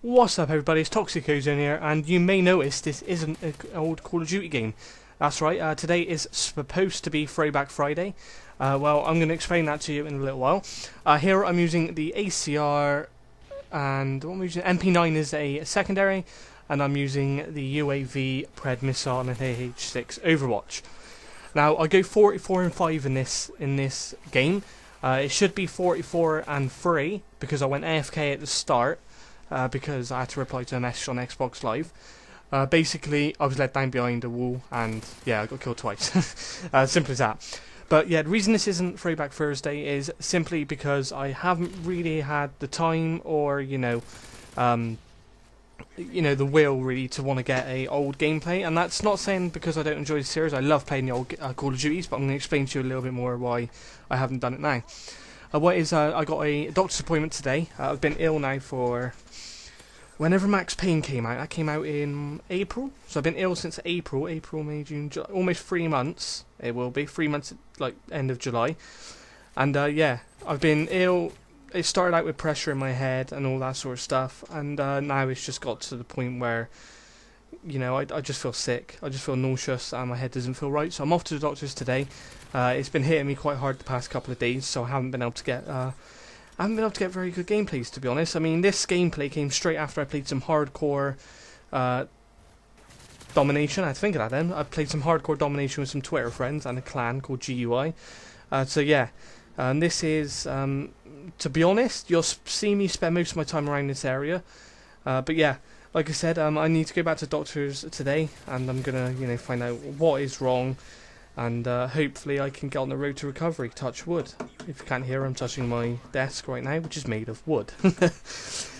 What's up everybody, it's Toxic Ozone here, and you may notice this isn't an old Call of Duty game. That's right, today is supposed to be Throwback Friday. Well, I'm going to explain that to you in a little while. Here I'm using the ACR, and what am I using? MP9 is a secondary, and I'm using the UAV Pred missile and an AH6 Overwatch. Now, I go 44 and 5 in this game. It should be 44 and 3, because I went AFK at the start. Because I had to reply to a message on Xbox Live. Basically, I was let down behind a wall, and yeah, I got killed twice. Simple as that. But yeah, the reason this isn't Throwback Thursday is simply because I haven't really had the time, or the will really to want to get a old gameplay. And that's not saying because I don't enjoy the series. I love playing the old Call of Duties, but I'm going to explain to you a little bit more why I haven't done it now. I got a doctor's appointment today. I've been ill now for whenever Max Payne came out. That came out in April, so I've been ill since April, May, June, July, almost 3 months. It will be 3 months, like end of July. And yeah, I've been ill. It started out with pressure in my head and all that sort of stuff, and now it's just got to the point where I just feel sick. I just feel nauseous, and my head doesn't feel right. So I'm off to the doctor's today. It's been hitting me quite hard the past couple of days, so I haven't been able to get very good gameplays, to be honest. I mean, this gameplay came straight after I played some hardcore domination. I think of that then. I played some hardcore domination with some Twitter friends and a clan called GUI. So yeah, this is, to be honest, you'll see me spend most of my time around this area. But yeah, like I said, I need to go back to doctors today, and I'm gonna, find out what is wrong. And hopefully I can get on the road to recovery, touch wood. If you can't hear, I'm touching my desk right now, which is made of wood.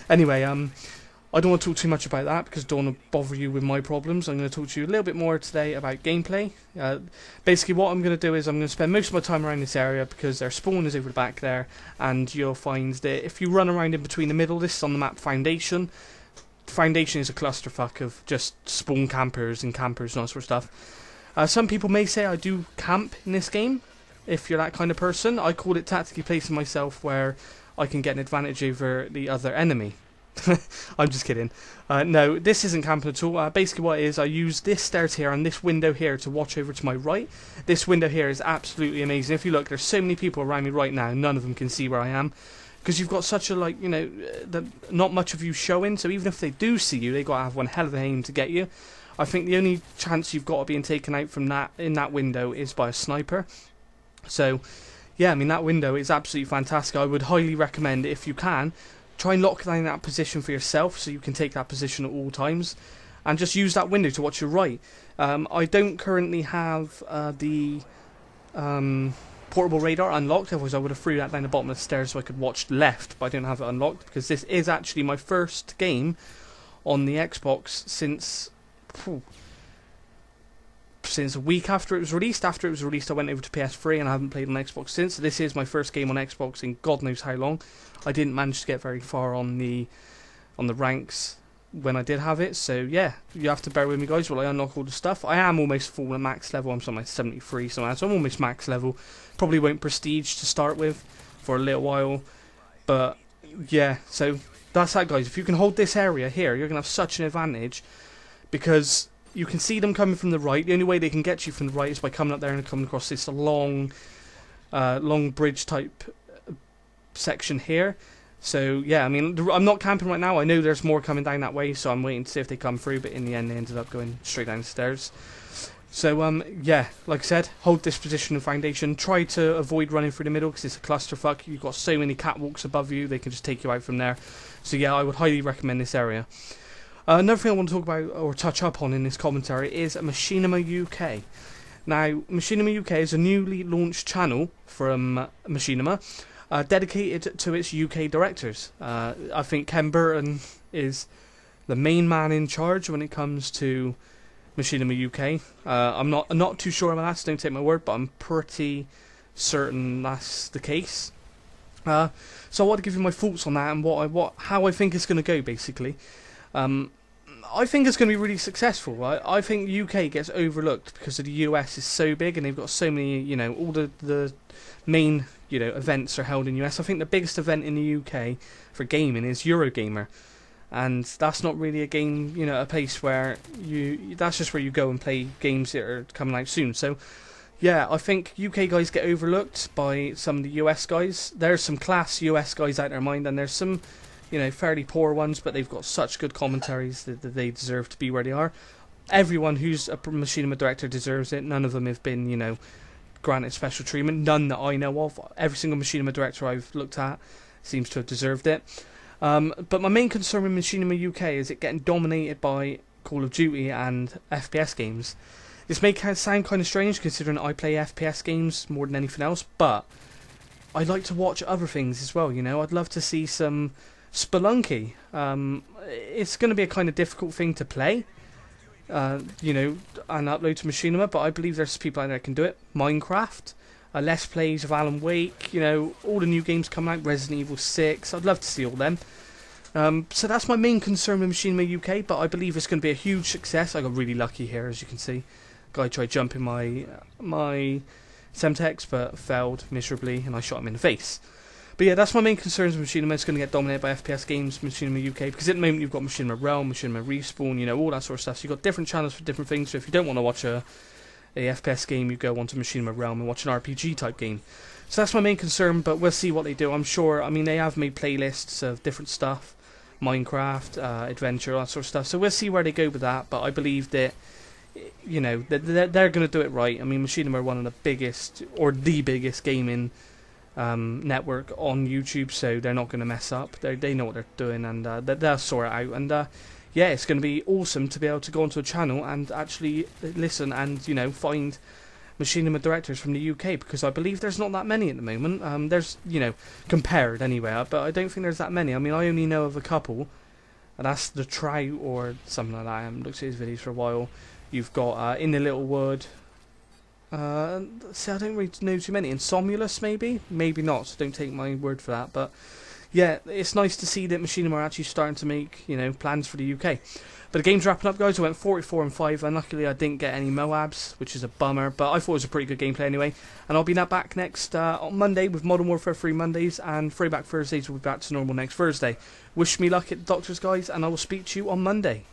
Anyway, I don't want to talk too much about that, because I don't want to bother you with my problems. I'm going to talk to you a little bit more today about gameplay. Basically what I'm going to do is I'm going to spend most of my time around this area, because their spawn is over the back there, and you'll find that if you run around in between the middle, this is on the map Foundation. Foundation is a clusterfuck of just spawn campers and all sort of stuff. Some people may say I do camp in this game, if you're that kind of person. I call it tactically placing myself where I can get an advantage over the other enemy. I'm just kidding. No, this isn't camping at all. Basically what it is, I use this stairs here and this window here to watch over to my right. This window here is absolutely amazing. If you look, there's so many people around me right now, none of them can see where I am. Because you've got such a, not much of you showing, so even if they do see you, they've got to have one hell of an aim to get you. I think the only chance you've got of being taken out from in that window is by a sniper. So, yeah, I mean, that window is absolutely fantastic. I would highly recommend, if you can, try and lock down that position for yourself so you can take that position at all times. And just use that window to watch your right. I don't currently have the portable radar unlocked, otherwise I would have threw that down the bottom of the stairs so I could watch left, but I don't have it unlocked, because this is actually my first game on the Xbox since a week after it was released. After it was released, I went over to PS3 and I haven't played on Xbox since. So this is my first game on Xbox in God knows how long. I didn't manage to get very far on the ranks when I did have it. So yeah, you have to bear with me, guys, while I unlock all the stuff. I am almost full at max level. I'm somewhere 73 somewhere, so I'm almost max level. Probably won't prestige to start with for a little while, but yeah. So that's that, guys. If you can hold this area here, you're gonna have such an advantage. Because you can see them coming from the right. The only way they can get you from the right is by coming up there and coming across this long bridge type section here. So yeah, I mean, I'm not camping right now. I know there's more coming down that way, so I'm waiting to see if they come through. But in the end, they ended up going straight down the stairs. So yeah, like I said, hold this position in Foundation. Try to avoid running through the middle, because it's a clusterfuck. You've got so many catwalks above you; they can just take you out from there. So yeah, I would highly recommend this area. Another thing I want to talk about or touch up on in this commentary is Machinima UK. Now, Machinima UK is a newly launched channel from Machinima, dedicated to its UK directors. I think Ken Burton is the main man in charge when it comes to Machinima UK. I'm not too sure about that, so don't take my word, but I'm pretty certain that's the case. So I want to give you my thoughts on that and how I think it's going to go, basically. I think it's going to be really successful. I think UK gets overlooked because the US is so big and they've got so many, all the main, events are held in US. I think the biggest event in the UK for gaming is Eurogamer. and that's not really a game, a place where that's just where you go and play games that are coming out soon. So yeah, I think UK guys get overlooked by some of the US guys. There's some class US guys out there, mind, and there's some, fairly poor ones, but they've got such good commentaries that they deserve to be where they are. Everyone who's a machinima director deserves it. None of them have been, granted special treatment. None that I know of. Every single machinima director I've looked at seems to have deserved it. But my main concern with Machinima UK is it getting dominated by Call of Duty and FPS games. This may sound kind of strange considering I play FPS games more than anything else, but I like to watch other things as well, I'd love to see some Spelunky. It's going to be a kind of difficult thing to play, and upload to Machinima, but I believe there's people out there that can do it. Minecraft. Let's Plays of Alan Wake, all the new games coming out, Resident Evil 6, I'd love to see all them. So that's my main concern with Machinima UK, but I believe it's going to be a huge success. I got really lucky here, as you can see. Guy tried jumping my Semtex, but failed miserably, and I shot him in the face. But yeah, that's my main concerns with Machinima. It's going to get dominated by FPS games, Machinima UK, because at the moment you've got Machinima Realm, Machinima Respawn, all that sort of stuff. So you've got different channels for different things, so if you don't want to watch a FPS game, you go onto Machinima Realm and watch an RPG type game. So that's my main concern, but we'll see what they do. I'm sure, they have made playlists of different stuff, Minecraft, adventure, all that sort of stuff. So we'll see where they go with that, but I believe that, they're going to do it right. Machinima are one of the biggest, or the biggest gaming network on YouTube, so they're not going to mess up. They know what they're doing, and they'll sort it out. And yeah, it's going to be awesome to be able to go onto a channel and actually listen and, find machinima directors from the UK, because I believe there's not that many at the moment. There's, compared anyway, but I don't think there's that many. I only know of a couple, and that's the Trout or something like that. I haven't looked at his videos for a while. You've got In the Little Wood. See, I don't really know too many. Insomulus, maybe? Maybe not, so don't take my word for that, but yeah, it's nice to see that Machinima are actually starting to make, plans for the UK. But the game's wrapping up, guys. I went 44-5, and luckily I didn't get any Moabs, which is a bummer, but I thought it was a pretty good gameplay anyway. And I'll be back next on Monday with Modern Warfare 3 Mondays, and Throwback Thursdays will be back to normal next Thursday. Wish me luck at the doctors, guys, and I will speak to you on Monday.